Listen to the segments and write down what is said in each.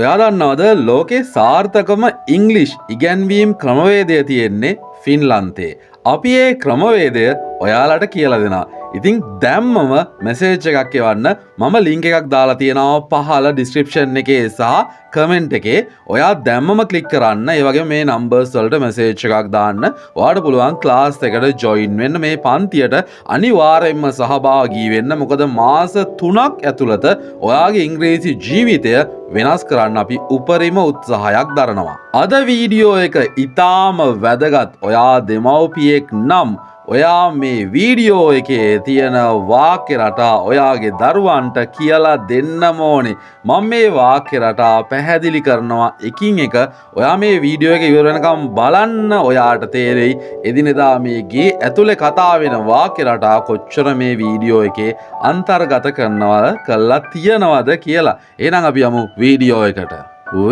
ඔයා දන්නවද ලෝකේ සාර්ථකම ඉංග්ලිෂ් ඉගැන්වීම් ක්‍රමවේදය තියෙන්නේ ෆින්ලන්තේ. අපි ඒ ක්‍රමවේදය ඔයාලට කියලා දෙනවා. ඉතින් දැම්මම මෙසේජ් එකක් එවන්න. මම ලින්ක් එකක් දාලා තියෙනවා පහළ ඩිස්ක්‍රිප්ෂන් එකේ සහ කමෙන්ට් එකේ. ඔයා දැම්මම ක්ලික් කරන්න. ඒ වගේ මේ නම්බර්ස් වලට මෙසේජ් එකක් දාන්න. ඔයාට පුළුවන් ක්ලාස් එකට ජොයින් වෙන්න. මේ පන්තියට අනිවාර්යයෙන්ම සහභාගී වෙන්න. මොකද මාස 3ක් ඇතුළත ඔයාගේ ඉංග්‍රීසි ජීවිතය වෙනස් කරන්න අපි උපරිම උත්සාහයක් දරනවා. අද වීඩියෝ එක ඉතාම වැදගත්. ඔයා දෙමව්පියෙක් නම් ඔයා මේ වීඩියෝ එකේ තියෙන වාක්‍ය රටා ඔයාගේ දරුවන්ට කියලා දෙන්නම ඕනේ. මම මේ වාක්‍ය රටා පැහැදිලි කරනවා එකින් එක. ඔයා මේ වීඩියෝ එක ඉවර වෙනකම් බලන්න. ඔයාට තේරෙයි එදිනෙදා මේ ගේ ඇතුලේ කතා වෙන වාක්‍ය රටා කොච්චර මේ වීඩියෝ එකේ අන්තර්ගත කරලා තියනවද කියලා. එහෙනම් අපි යමු වීඩියෝ එකට.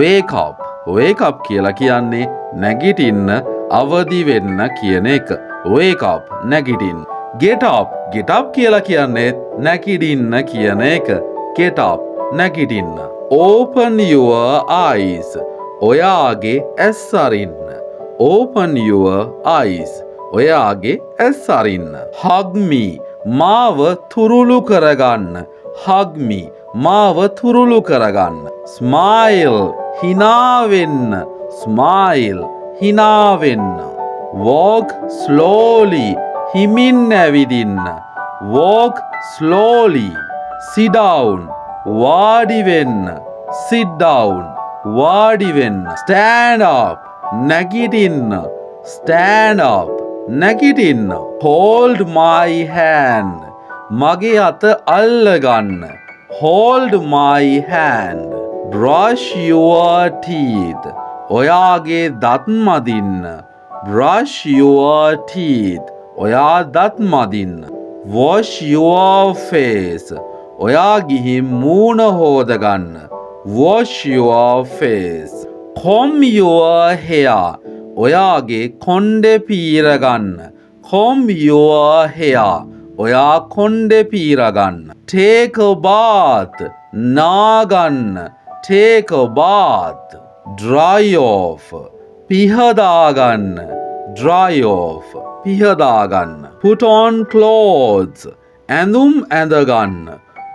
wake up. wake up කියලා කියන්නේ නැගිටින්න, අවදි වෙන්න කියන එක. wake up නැගිටින්න. get up. get up කියලා කියන්නේ නැගිටින්න කියන එක. get up නැගිටින්න. open your eyes. ඔයාගේ ඇස් අරින්න. open your eyes. ඔයාගේ ඇස් අරින්න. hug me. මාව තුරුළු කරගන්න. hug me. මාව තුරුළු කරගන්න. smile. hina වෙන්න. smile. hina වෙන්න. walk slowly. හිමින් ඇවිදින්න. walk slowly. sit down. වාඩි වෙන්න. sit down. වාඩි වෙන්න. stand up. නැගිටින්න. stand up. නැගිටින්න. hold my hand. මගේ අත අල්ලගන්න. hold my hand. brush your teeth. ඔයාගේ දත් මදින්න. brush your teeth. ඔයා දත් මදින්න. wash your face. ඔයා ගිහින් මූණ හොදගන්න. wash your face. comb your hair. ඔයාගේ කොණ්ඩේ පීරගන්න. comb your hair. ඔයා කොණ්ඩේ පීරගන්න. take a bath. නාගන්න. take a bath. dry off. පිහදාගන්න. dry off. පිහදාගන්න. put on clothes. ඇඳුම් ඇඳගන්න.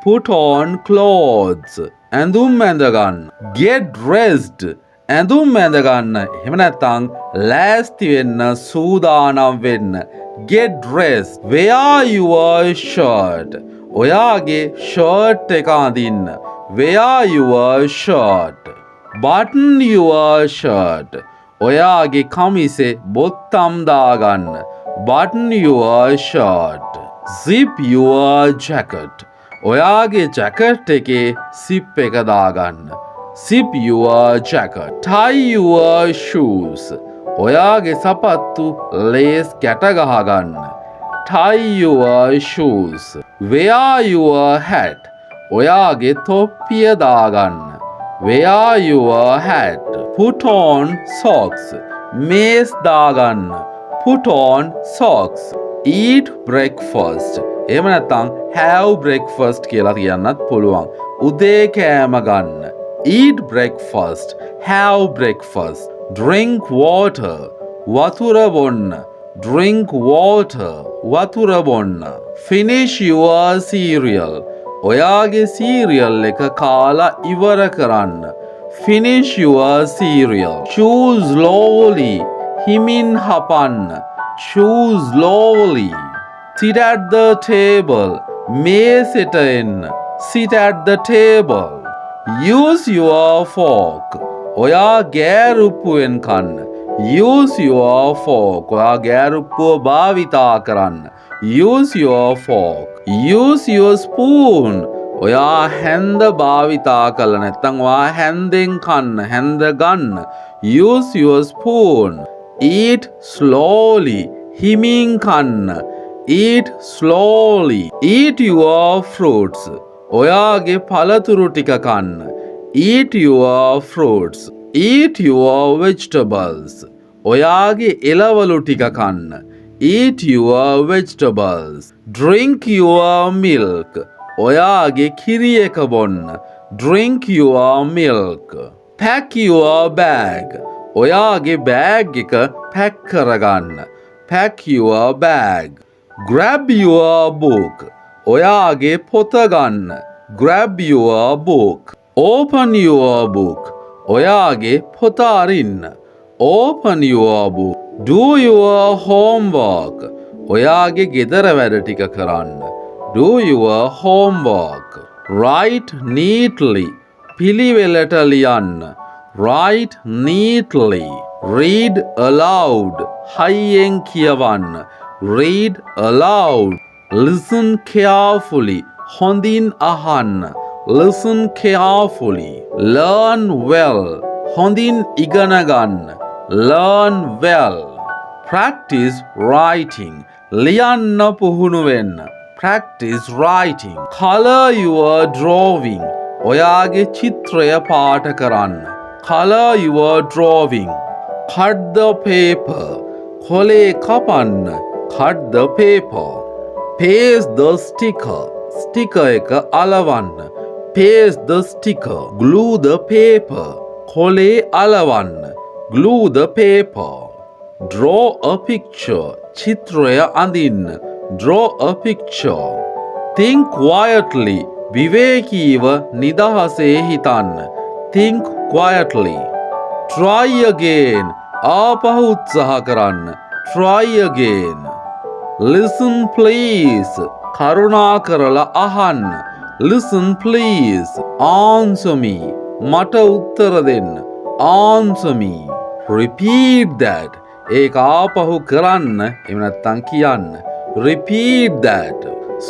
put on clothes. ඇඳුම් ඇඳගන්න. get dressed. ඇඳුම් ඇඳගන්න. එහෙම නැත්නම් ලෑස්ති වෙන්න, සූදානම් වෙන්න. get dressed. wear your shirt. ඔයාගේ ෂර්ට් එක අඳින්න. wear your shirt. button your shirt. ඔයාගේ කමිසේ බොත්තම් දාගන්න. button your shirt. zip your jacket. ඔයාගේ ජැකට් එකේ zip එක දාගන්න. zip your jacket. tie your shoes. ඔයාගේ සපත්තු ලේස් ගැට ගහගන්න. tie your shoes. wear your hat. ඔයාගේ තොප්පිය දාගන්න. wear your hat. put on socks. මේස් දාගන්න. put on socks. eat breakfast. එහෙම නැත්නම් have breakfast කියලා කියන්නත් පුළුවන්. උදේ කෑම ගන්න. eat breakfast. have breakfast. drink water. වතුර බොන්න. drink water. වතුර බොන්න. finish your cereal. ඔයාගේ cereal එක කාලා ඉවර කරන්න. finish your cereal. chew slowly. හිමින් හපන්න. chew slowly. sit at the table. මේසෙට එන්න. sit at the table. use your fork. ඔයා ගෑරුප්පුවෙන් කන්න. use your fork. ඔයා ගෑරුප්පුව භාවිතා කරන්න. use your fork. use your spoon. ඔයා හැන්ද භාවිතා කළ නැත්නම් ඔයා හැන්දෙන් කන්න. හැන්ද ගන්න. use your spoon. eat slowly. හිමින් කන්න. eat slowly. eat your fruits. ඔයාගේ පළතුරු ටික කන්න. eat your fruits. eat your vegetables. ඔයාගේ එළවලු ටික කන්න. eat your vegetables. drink your milk. ඔයාගේ කිරි එක බොන්න. drink your milk. pack your bag. ඔයාගේ බෑග් එක පැක් කරගන්න. pack your bag. grab your book. ඔයාගේ පොත ගන්න. grab your book. open your book. ඔයාගේ පොත අරින්න. open your book. do your homework. ඔයාගේ ගෙදර වැඩ ටික කරන්න. do your homework. write neatly. පිළිවෙලට ලියන්න. write neatly. read aloud. හයියෙන් කියවන්න. read aloud. listen carefully. හොඳින් අහන්න. listen carefully. learn well. හොඳින් ඉගෙන ගන්න. learn well. practice writing. ලියන්න පුහුණු වෙන්න. practice writing. color your drawing. ඔයාගේ චිත්‍රය පාට කරන්න. color your drawing. cut the paper. කොලේ කපන්න. cut the paper. paste the sticker. sticker එක අලවන්න. paste the sticker. glue the paper. කොලේ අලවන්න. glue the paper. draw a picture. චිත්‍රය අඳින්න. draw a picture. think quietly. විවේකීව නිදහසේ හිතන්න. think quietly. try again. ආපහු උත්සාහ කරන්න. try again. listen please. කරුණා කරලා අහන්න. listen please. answer me. මට උත්තර දෙන්න. answer me. repeat that. ඒක ආපහු කරන්න. එහෙම නැත්නම් කියන්න. repeat that.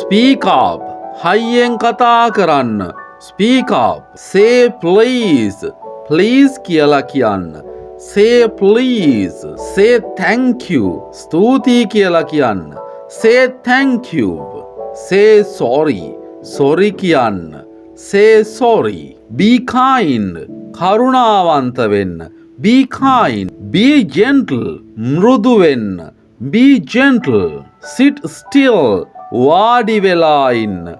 speak up. හයියෙන් කතා කරන්න. speak up. say please. please කියලා කියන්න. say please. say thank you. ස්තුතියි කියලා කියන්න. say thank you. say sorry. sorry කියන්න. say sorry. be kind. කරුණාවන්ත වෙන්න. be kind. be gentle. මෘදු වෙන්න. be gentle. sit still. වාඩි වෙලා ඉන්න.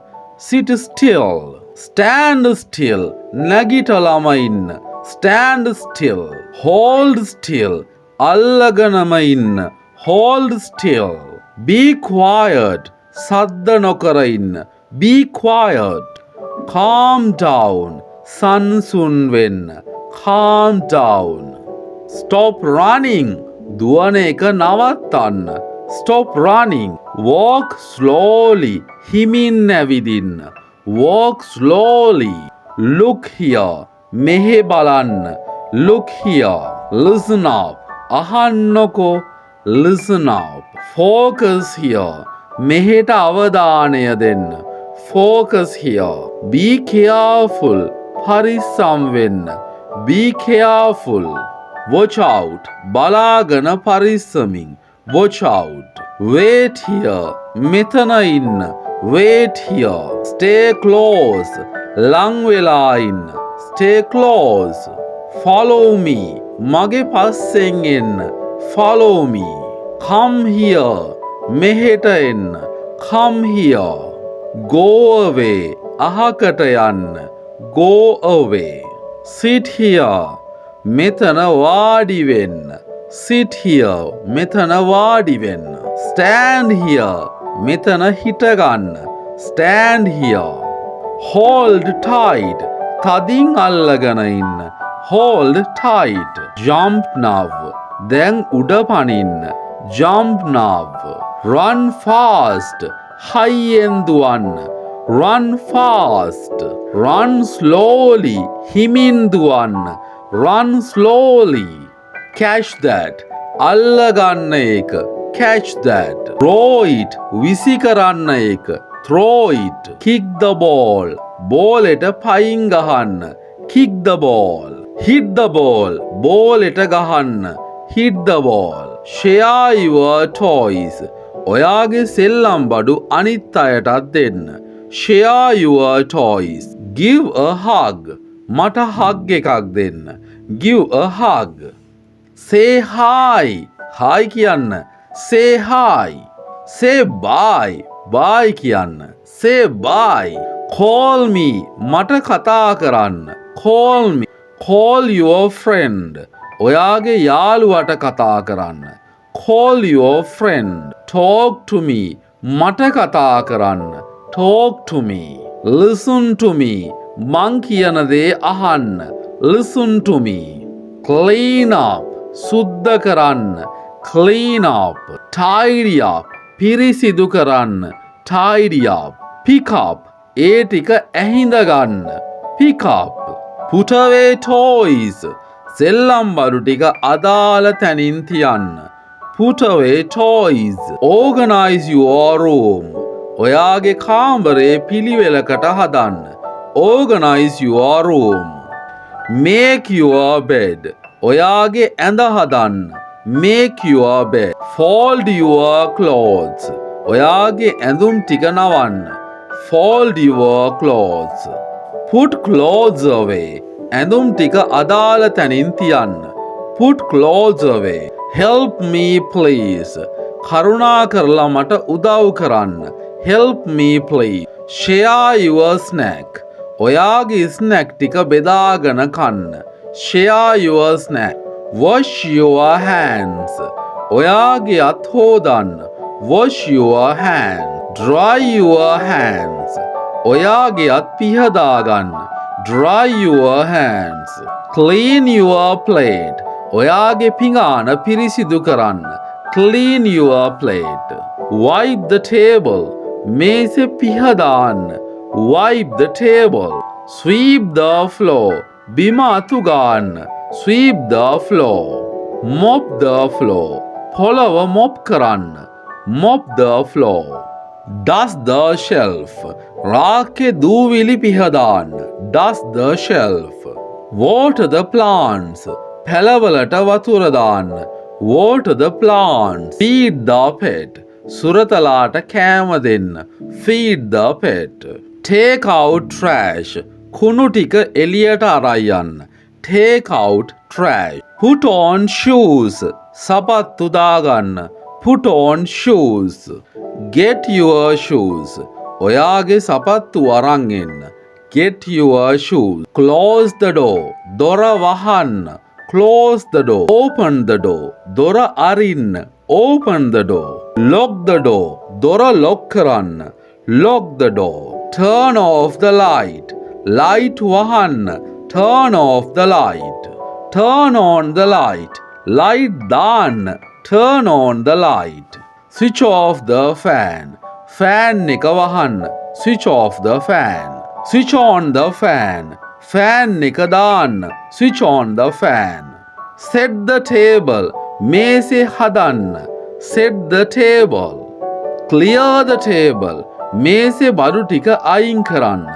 sit still. stand still. නැගිටලාම ඉන්න. stand still. hold still. අල්ලගෙනම ඉන්න. hold still. be quiet. සද්ද නොකර ඉන්න. be quiet. calm down. සංසුන් වෙන්න. calm down. stop running. දුවන එක නවත්තන්න. stop running. walk slowly. හිමින් ඇවිදින්න. walk slowly. look here. මෙහෙ බලන්න. look here. listen up. අහන්නකෝ. listen up. focus here. මෙහෙට අවධානය දෙන්න. focus here. be careful. පරිස්සම් වෙන්න. be careful. watch out. බලාගෙන පරිස්සමින්. watch out. wait here. මෙතන ඉන්න. wait here. stay close. ලං වෙලා ඉන්න. stay close. follow me. මගේ පස්සෙන් එන්න. follow me. come here. මෙහෙට එන්න. come here. go away. අහකට යන්න. go away. sit here. මෙතන වාඩි වෙන්න. sit here. මෙතන වාඩි වෙන්න. stand here. මෙතන හිටගන්න. stand here. hold tight. තදින් අල්ලගෙන ඉන්න. hold tight. jump now. දැන් උඩ පනින්න. jump now. run fast. හයියෙන් දුවන්න. run fast. run slowly. හිමින් දුවන්න. run slowly. catch that. අල්ලගන්න එක. catch that. throw it. විසි කරන්න එක. throw it. kick the ball. බෝලෙට පයින් ගහන්න. kick the ball. hit the ball. බෝලෙට ගහන්න. hit the ball. share your toys. ඔයාගේ සෙල්ලම් බඩු අනිත් අයටත් දෙන්න. share your toys. give a hug. මට hug එකක් දෙන්න. give a hug. say hi. hi කියන්න. say hi. say bye. bye කියන්න. say bye. call me. මට කතා කරන්න. call me. call your friend. ඔයාගේ යාළුවට කතා කරන්න. Call your friend. Talk to me. මට කතා කරන්න. Talk to me. Listen to me. මං කියන දේ අහන්න. Listen to me. Clean up. සුද්ධ කරන්න. Clean up. Tidy up. පිරිසිදු කරන්න. Tidy up. Pick up. ඒ ටික ඇහිඳ ගන්න. Pick up. Put away toys. සෙල්ලම් බඩු ටික අදාළ තැනින් තියන්න. Put away toys. Organize your room. ඔයාගේ කාමරේ පිළිවෙලකට හදන්න. Organize your room. Make your bed. ඔයාගේ ඇඳ හදන්න. Make your bed. Fold your clothes. ඔයාගේ ඇඳුම් ටික නවන්න. Fold your clothes. Put clothes away. ඇඳුම් ටික අදාළ තැනින් තියන්න. Put clothes away. Help me please. කරුණා කරලා මට උදව් කරන්න. Help me please. Share your snack. ඔයාගේ snack ටික බෙදාගෙන කන්න. Share your snack. Wash your hands. ඔයාගේ අත් හොදන්න. Wash your hands. Dry your hands. ඔයාගේ අත් පිහදා ගන්න. Dry your hands. Clean your plate. ඔයාගේ පිඟාන පිරිසිදු කරන්න. Clean your plate. Wipe the table. මේසෙ පිහදාන්න. Wipe the table. Sweep the floor. බිම අතු ගන්න. Sweep the floor. Mop the floor. පොළව මොප් කරන්න. Mop the floor. Dust the shelf. රාක්කේ දූවිලි පිහදාන්න. Dust the shelf. Water the plants. පැලවලට වතුර දාන්න. Water the plants. Feed the pet. සුරතලාට කෑම දෙන්න. Feed the pet. Take out trash. කුණු ටික එළියට අරන් යන්න. Take out trash. Put on shoes. සපත්තු දාගන්න. Put on shoes. Get your shoes. ඔයාගේ සපත්තු අරන් එන්න. Get your shoes. Close the door. දොර වහන්න. Close the door. Open the door. දොර අරින්න. Open the door. Lock the door. දොර lock කරන්න. Lock the door. Turn off the light. Light වහන්න. Turn off the light. Turn on the light. Light දාන්න. Turn on the light. Switch off the fan. Fan එක වහන්න. Switch off the fan. Switch on the fan. Fan එක දාන්න. Switch on the fan. Set the table. මේසෙ හදන්න. Set the table. Clear the table. මේසෙ බඩු ටික අයින් කරන්න.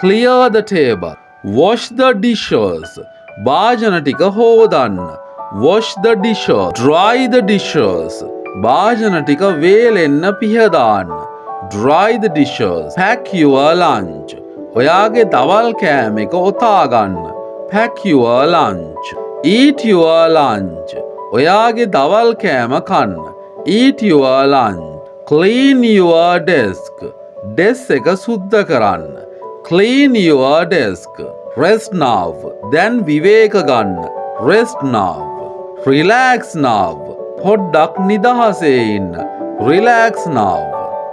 Clear the table. Wash the dishes. භාජන ටික හොදන්න. Wash the dishes. Dry the dishes. භාජන ටික වේලෙන්න පිහදාන්න. Dry the dishes. Pack your lunch. ඔයාගේ දවල් කෑම එක ඔතා ගන්න. Pack your lunch. Eat your lunch. ඔයාගේ දවල් කෑම කන්න. Eat your lunch. Clean your desk. Desk එක සුද්ධ කරන්න. Clean your desk. Rest now. Then විවේක ගන්න. Rest now. Relax now. පොඩ්ඩක් නිදහසේ ඉන්න. Relax now.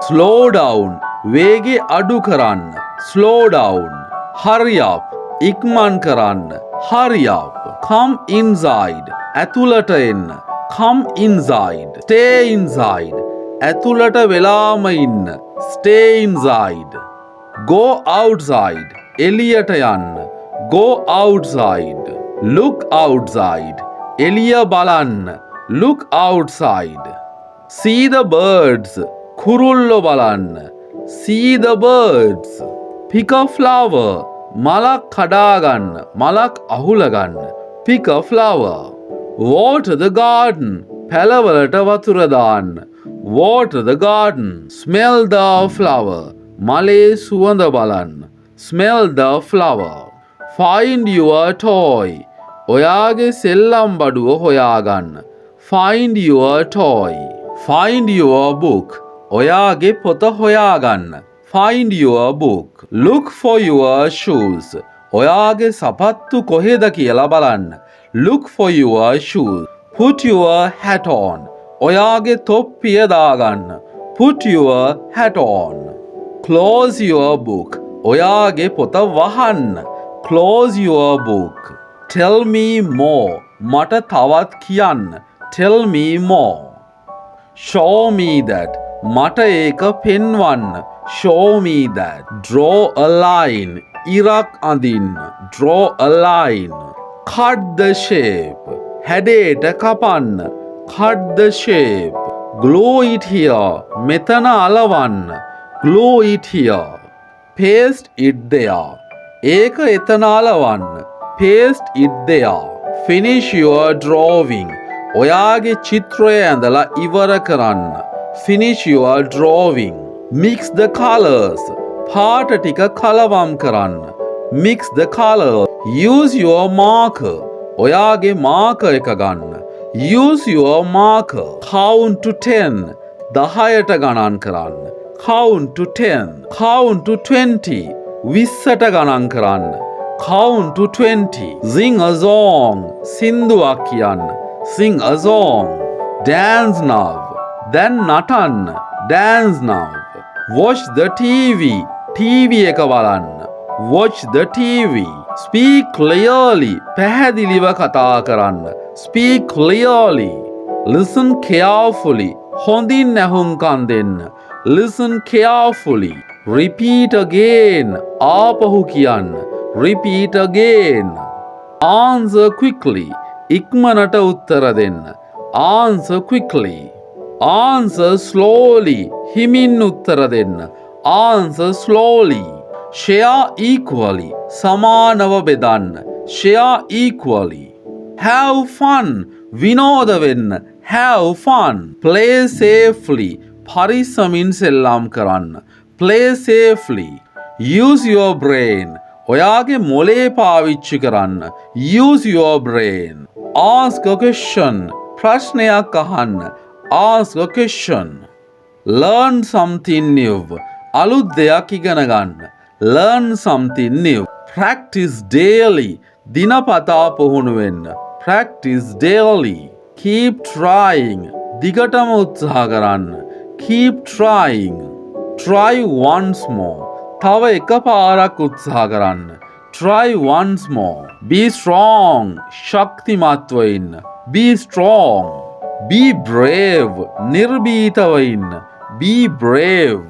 Slow down. වේගය අඩු කරන්න. Slow down. Hurry up. ඉක්මන් කරන්න. Hurry up. Come inside. ඇතුළට එන්න. Come inside. Stay inside. ඇතුළට වෙලාම ඉන්න. Stay inside. Go outside. එළියට යන්න. Go outside. Look outside. එළිය බලන්න. Look outside. See the birds. කුරුල්ලෝ බලන්න. See the birds. Pick a flower. මලක් කඩාගන්න. මලක් අහුලගන්න. Pick a flower. Water the garden. පැලවලට වතුර දාන්න. Water the garden. Smell the flower. මලේ සුවඳ බලන්න. Smell the flower. Find your toy. ඔයාගේ සෙල්ලම් බඩුව හොයාගන්න. Find your toy. Find your book. ඔයාගේ පොත හොයාගන්න. Find your book. Look for your shoes. ඔයාගේ සපත්තු කොහෙද කියලා බලන්න. Look for your shoes. Put your hat on. ඔයාගේ තොප්පිය දාගන්න. Put your hat on. Close your book. ඔයාගේ පොත වහන්න. Close your book. Tell me more. මට තවත් කියන්න. Tell me more. Show me that. මට ඒක පෙන්වන්න. Show me that. Draw a line. ඉරක් අඳින්න. Draw a line. Cut the shape. හැඩයට කපන්න. Cut the shape. Glue it here. මෙතන අලවන්න. Glue it here. Paste it there. ඒක එතන අලවන්න. Paste it there. Finish your drawing. ඔයාගේ චිත්‍රය ඇඳලා ඉවර කරන්න. Finish your drawing. Mix the colors. පාට ටික කලවම් කරන්න. Mix the colors. Use your marker. ඔයාගේ මාකර් එක ගන්න. Use your marker. Count to 10. 10ට ගණන් කරන්න. Count to 10. Count to 20. 20ට ගණන් කරන්න. Count to 20. Sing a song. සින්දුවක් කියන්න. Sing a song. Dance now. දැන් නටන්න. Dance now. Watch the TV. TV එක බලන්න. Watch the TV. Speak clearly. පැහැදිලිව කතා කරන්න. Speak clearly. Listen carefully. හොඳින් ඇහුම්කන් දෙන්න. Listen carefully. Repeat again. ආපහු කියන්න. Repeat again. Answer quickly. ඉක්මනට උත්තර දෙන්න. Answer quickly. Answer slowly. හිමින් උත්තර දෙන්න. Answer slowly. Share equally. සමානව බෙදන්න. Share equally. Have fun. විනෝද වෙන්න. Have fun. Play safely. පරිස්සමින් සෙල්ලම් කරන්න. Play safely. Use your brain. ඔයාගේ මොලේ පාවිච්චි කරන්න. Use your brain. Ask a question. ප්‍රශ්නයක් අහන්න. Ask a question. Learn something new. අලුත් දෙයක් ඉගෙන ගන්න. Learn something new. Practice daily. දිනපතා පුහුණු වෙන්න. Practice daily. Keep trying. දිගටම උත්සාහ කරන්න. Keep trying. Try once more. තව එකපාරක් උත්සාහ කරන්න. Try once more. Be strong. ශක්තිමත්ව ඉන්න. Be strong. Be brave. නිර්භීතව ඉන්න. Be brave.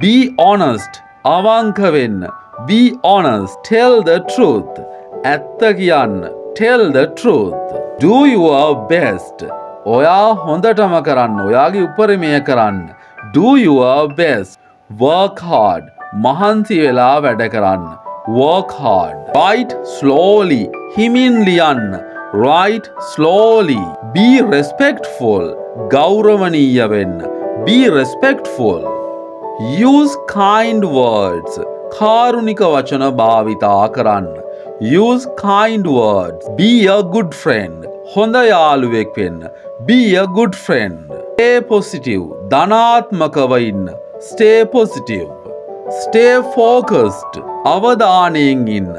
Be honest. අවංක වෙන්න. Be honest. Tell the truth. ඇත්ත කියන්න. Tell the truth. Do your best. ඔයා හොඳටම කරන්න. ඔයාගේ උපරිමය කරන්න. Do your best. Work hard. මහන්සි වෙලා වැඩ කරන්න. Work hard. Write slowly. හිමින් ලියන්න. Write slowly. Be respectful. ගෞරවනීය වෙන්න. Be respectful. Use kind words. කාරුණික වචන භාවිතා කරන්න. Use kind words. Be a good friend. හොඳ යාළුවෙක් වෙන්න. Be a good friend. Stay positive. ධනාත්මකව ඉන්න. Stay positive. Stay focused. අවධානයෙන් ඉන්න.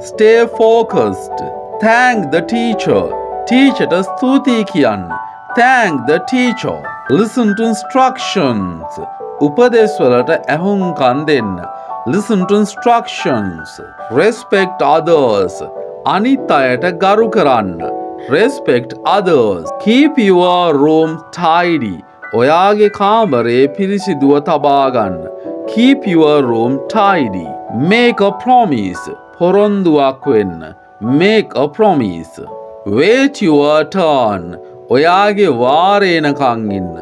Stay focused. Thank the teacher. Teacherට ස්තුතියි කියන්න. Thank the teacher. Listen to instructions. උපදෙස් වලට ඇහුම්කන් දෙන්න. Listen to instructions. Respect others. අනිත් අයට ගරු කරන්න. Respect others. Keep your room tidy. ඔයාගේ කාමරේ පිරිසිදුව තබා ගන්න. Keep your room tidy. Make a promise. පොරොන්දුවක් වෙන්න. Make a promise. Wait your turn. ඔයාගේ වාරේ එනකන් ඉන්න.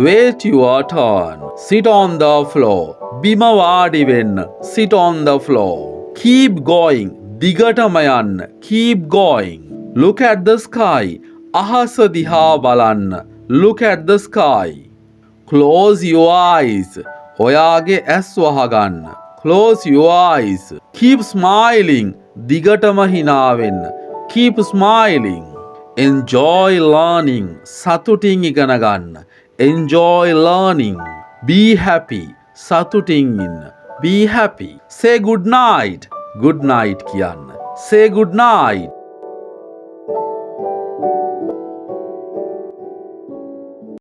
Wait your turn. Sit on the floor. බිම වාඩි වෙන්න. Sit on the floor. Keep going. දිගටම යන්න. Keep going. Look at the sky. අහස දිහා බලන්න. Look at the sky. Close your eyes. ඔයාගේ ඇස් වහගන්න. Close your eyes. Keep smiling. දිගටම hina වෙන්න. Keep smiling. Enjoy learning. සතුටින් ඉගෙන ගන්න. Enjoy learning. Be happy. සතුටින් ඉන්න. Be happy. Say good night. Good night කියන්න. say good night.